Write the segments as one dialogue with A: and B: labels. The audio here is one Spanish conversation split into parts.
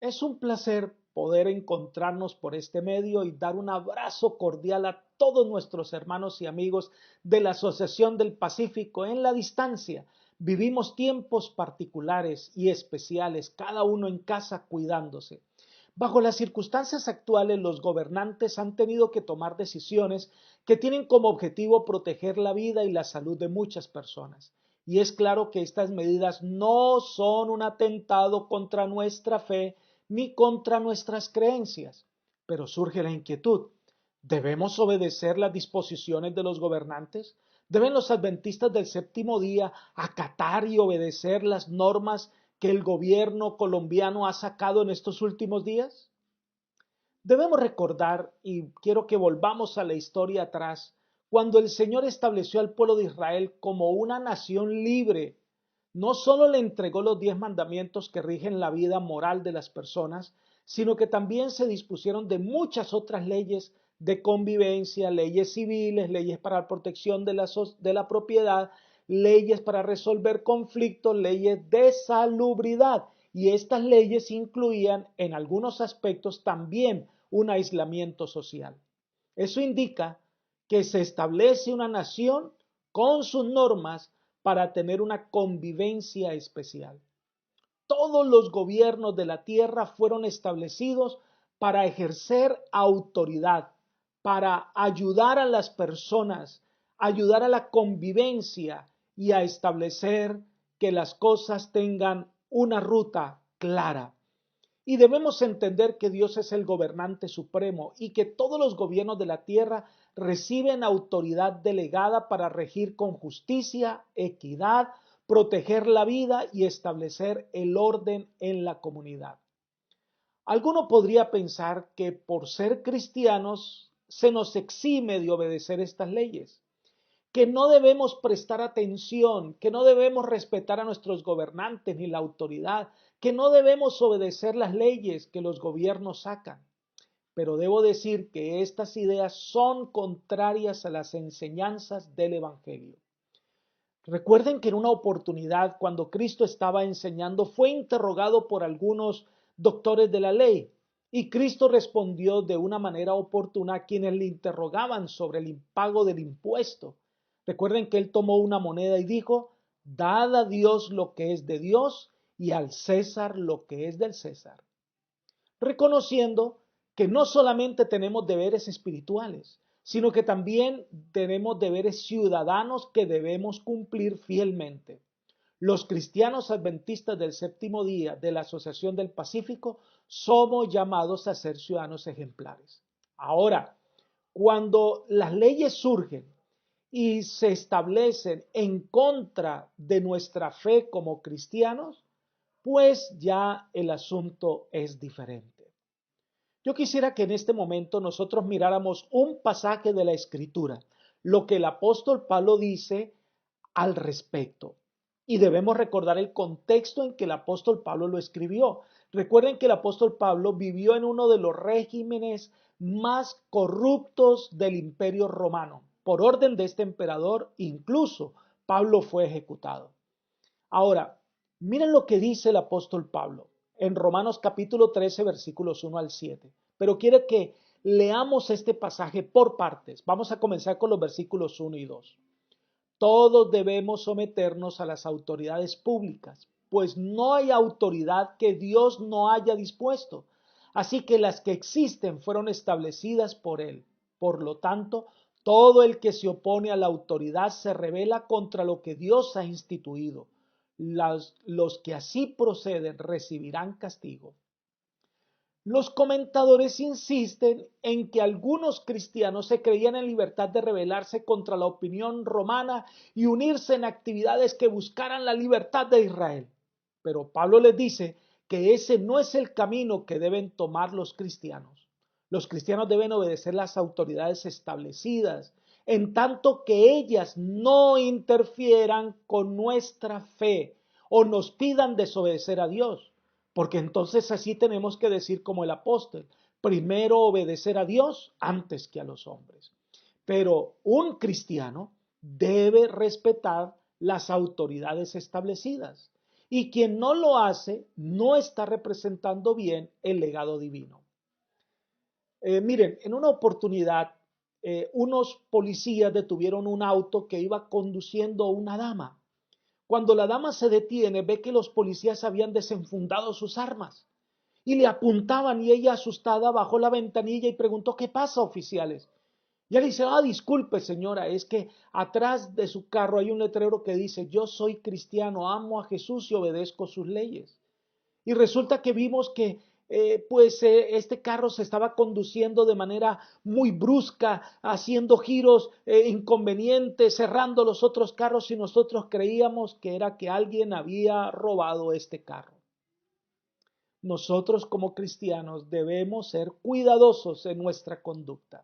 A: Es un placer poder encontrarnos por este medio y dar un abrazo cordial a todos nuestros hermanos y amigos de la Asociación del Pacífico en la distancia. Vivimos tiempos particulares y especiales, cada uno en casa cuidándose. Bajo las circunstancias actuales, los gobernantes han tenido que tomar decisiones que tienen como objetivo proteger la vida y la salud de muchas personas. Y es claro que estas medidas no son un atentado contra nuestra fe ni contra nuestras creencias. Pero surge la inquietud. ¿Debemos obedecer las disposiciones de los gobernantes? ¿Deben los adventistas del séptimo día acatar y obedecer las normas que el gobierno colombiano ha sacado en estos últimos días? Debemos recordar, y quiero que volvamos a la historia atrás, cuando el Señor estableció al pueblo de Israel como una nación libre. No solo le entregó los 10 mandamientos que rigen la vida moral de las personas, sino que también se dispusieron de muchas otras leyes de convivencia, leyes civiles, leyes para la protección de la propiedad, leyes para resolver conflictos, leyes de salubridad. Y estas leyes incluían en algunos aspectos también un aislamiento social. Eso indica que se establece una nación con sus normas para tener una convivencia especial. Todos los gobiernos de la tierra fueron establecidos para ejercer autoridad, para ayudar a las personas, ayudar a la convivencia y a establecer que las cosas tengan una ruta clara. Y debemos entender que Dios es el gobernante supremo y que todos los gobiernos de la tierra reciben autoridad delegada para regir con justicia, equidad, proteger la vida y establecer el orden en la comunidad. Alguno podría pensar que por ser cristianos se nos exime de obedecer estas leyes, que no debemos prestar atención, que no debemos respetar a nuestros gobernantes ni la autoridad, que no debemos obedecer las leyes que los gobiernos sacan. Pero debo decir que estas ideas son contrarias a las enseñanzas del Evangelio. Recuerden que en una oportunidad, cuando Cristo estaba enseñando, fue interrogado por algunos doctores de la ley y Cristo respondió de una manera oportuna a quienes le interrogaban sobre el impago del impuesto. Recuerden que él tomó una moneda y dijo: dad a Dios lo que es de Dios y al César lo que es del César. Reconociendo que no solamente tenemos deberes espirituales, sino que también tenemos deberes ciudadanos que debemos cumplir fielmente. Los cristianos adventistas del séptimo día de la Asociación del Pacífico somos llamados a ser ciudadanos ejemplares. Ahora, cuando las leyes surgen y se establecen en contra de nuestra fe como cristianos, pues ya el asunto es diferente. Yo quisiera que en este momento nosotros miráramos un pasaje de la Escritura, lo que el apóstol Pablo dice al respecto. Y debemos recordar el contexto en que el apóstol Pablo lo escribió. Recuerden que el apóstol Pablo vivió en uno de los regímenes más corruptos del Imperio Romano. Por orden de este emperador, incluso Pablo fue ejecutado. Ahora, miren lo que dice el apóstol Pablo en Romanos capítulo 13, versículos 1 al 7. Pero quiero que leamos este pasaje por partes. Vamos a comenzar con los versículos 1 y 2. Todos debemos someternos a las autoridades públicas, pues no hay autoridad que Dios no haya dispuesto. Así que las que existen fueron establecidas por Él. Por lo tanto, todo el que se opone a la autoridad se rebela contra lo que Dios ha instituido. Los que así proceden recibirán castigo. Los comentadores insisten en que algunos cristianos se creían en libertad de rebelarse contra la opinión romana y unirse en actividades que buscaran la libertad de Israel. Pero Pablo les dice que ese no es el camino que deben tomar los cristianos. Los cristianos deben obedecer las autoridades establecidas, en tanto que ellas no interfieran con nuestra fe o nos pidan desobedecer a Dios. Porque entonces así tenemos que decir como el apóstol: primero obedecer a Dios antes que a los hombres. Pero un cristiano debe respetar las autoridades establecidas. Y quien no lo hace no está representando bien el legado divino. Miren, en una oportunidad, unos policías detuvieron un auto que iba conduciendo una dama. Cuando la dama se detiene, ve que los policías habían desenfundado sus armas y le apuntaban, y ella, asustada, bajó la ventanilla y preguntó: ¿qué pasa, oficiales? Y él dice: disculpe, señora, es que atrás de su carro hay un letrero que dice: yo soy cristiano, amo a Jesús y obedezco sus leyes. Y resulta que vimos que este carro se estaba conduciendo de manera muy brusca, haciendo giros inconvenientes, cerrando los otros carros, y nosotros creíamos que era que alguien había robado este carro. Nosotros como cristianos debemos ser cuidadosos en nuestra conducta.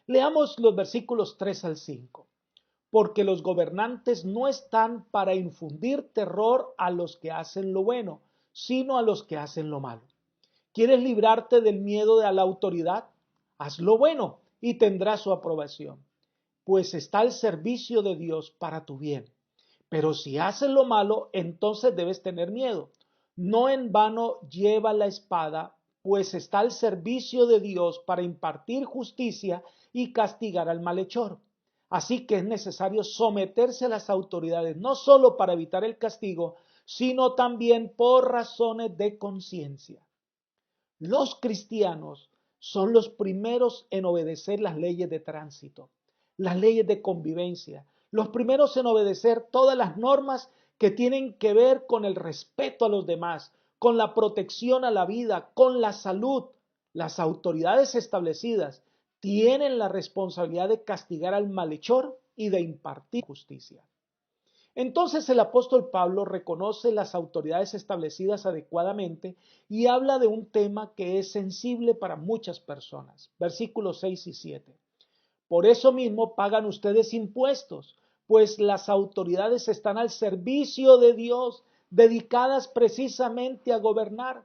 A: Leamos los versículos 3 al 5. Porque los gobernantes no están para infundir terror a los que hacen lo bueno, sino a los que hacen lo malo. ¿Quieres librarte del miedo a la autoridad? Haz lo bueno y tendrás su aprobación, pues está al servicio de Dios para tu bien. Pero si haces lo malo, entonces debes tener miedo. No en vano lleva la espada, pues está al servicio de Dios para impartir justicia y castigar al malhechor. Así que es necesario someterse a las autoridades, no solo para evitar el castigo, sino también por razones de conciencia. Los cristianos son los primeros en obedecer las leyes de tránsito, las leyes de convivencia, los primeros en obedecer todas las normas que tienen que ver con el respeto a los demás, con la protección a la vida, con la salud. Las autoridades establecidas tienen la responsabilidad de castigar al malhechor y de impartir justicia. Entonces el apóstol Pablo reconoce las autoridades establecidas adecuadamente y habla de un tema que es sensible para muchas personas. Versículos 6 y 7. Por eso mismo pagan ustedes impuestos, pues las autoridades están al servicio de Dios, dedicadas precisamente a gobernar.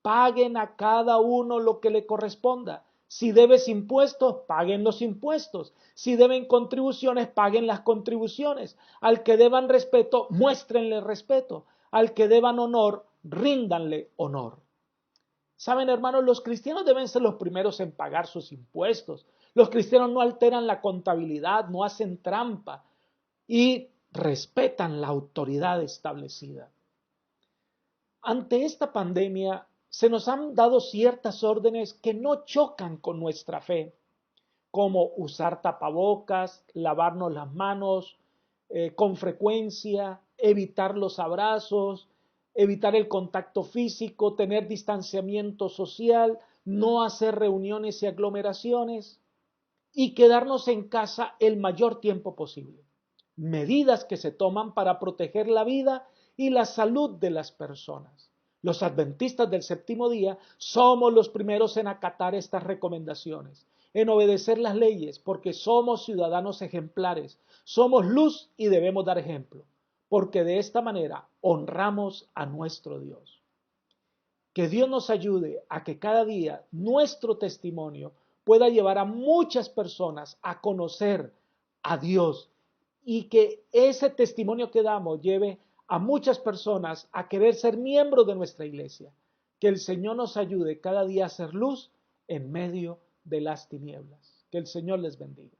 A: Paguen a cada uno lo que le corresponda. Si debes impuestos, paguen los impuestos. Si deben contribuciones, paguen las contribuciones. Al que deban respeto, muéstrenle respeto. Al que deban honor, ríndanle honor. Saben, hermanos, los cristianos deben ser los primeros en pagar sus impuestos. Los cristianos no alteran la contabilidad, no hacen trampa y respetan la autoridad establecida. Ante esta pandemia, se nos han dado ciertas órdenes que no chocan con nuestra fe, como usar tapabocas, lavarnos las manos con frecuencia, evitar los abrazos, evitar el contacto físico, tener distanciamiento social, no hacer reuniones y aglomeraciones y quedarnos en casa el mayor tiempo posible. Medidas que se toman para proteger la vida y la salud de las personas. Los adventistas del séptimo día somos los primeros en acatar estas recomendaciones, en obedecer las leyes, porque somos ciudadanos ejemplares, somos luz y debemos dar ejemplo, porque de esta manera honramos a nuestro Dios. Que Dios nos ayude a que cada día nuestro testimonio pueda llevar a muchas personas a conocer a Dios y que ese testimonio que damos lleve a muchas personas a querer ser miembros de nuestra iglesia. Que el Señor nos ayude cada día a hacer luz en medio de las tinieblas. Que el Señor les bendiga.